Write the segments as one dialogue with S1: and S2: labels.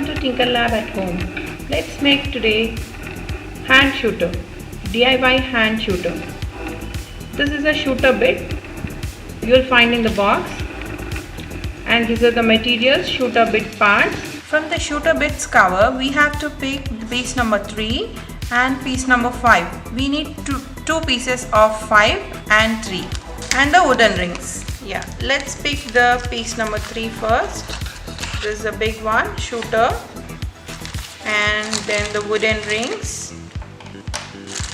S1: Welcome to Tinker Lab at home. Let's make today hand shooter, DIY hand shooter. This is a shooter bit you will find in the box, and these are the materials, shooter bit parts. From the shooter bits cover we have to pick piece number 3 and piece number 5. We need two pieces of 5 and 3 and the wooden rings. Yeah, let's pick the piece number 3 first. This is a big one, shooter, and then the wooden rings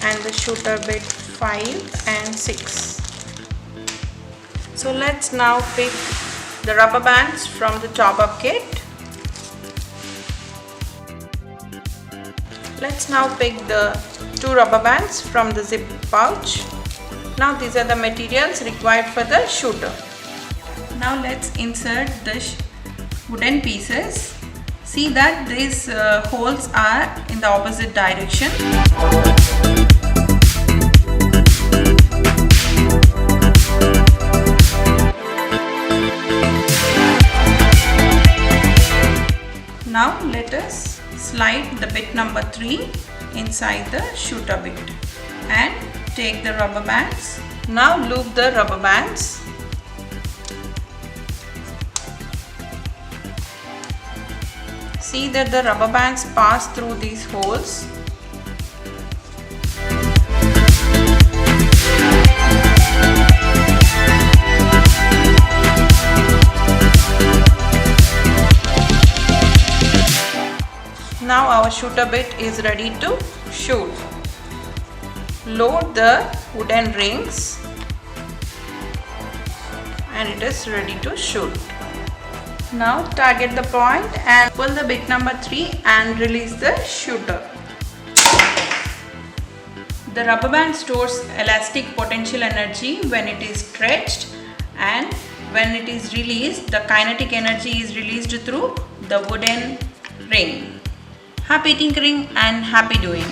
S1: and the shooter bit 5 and 6. So let's now pick the rubber bands from the top-up kit. Let's now pick the 2 rubber bands from the zip pouch. Now these are the materials required for the shooter. Now let's insert the wooden pieces. See that these holes are in the opposite direction. Now let us slide the bit number 3 inside the shooter bit and take the rubber bands. Now loop the rubber bands. See that the rubber bands pass through these holes. Now our shooter bit is ready to shoot. Load the wooden rings and it is ready to shoot. Now target the point and pull the bit number 3 and release the shooter. The rubber band stores elastic potential energy when it is stretched, and when it is released, the kinetic energy is released through the wooden ring. Happy tinkering and happy doing!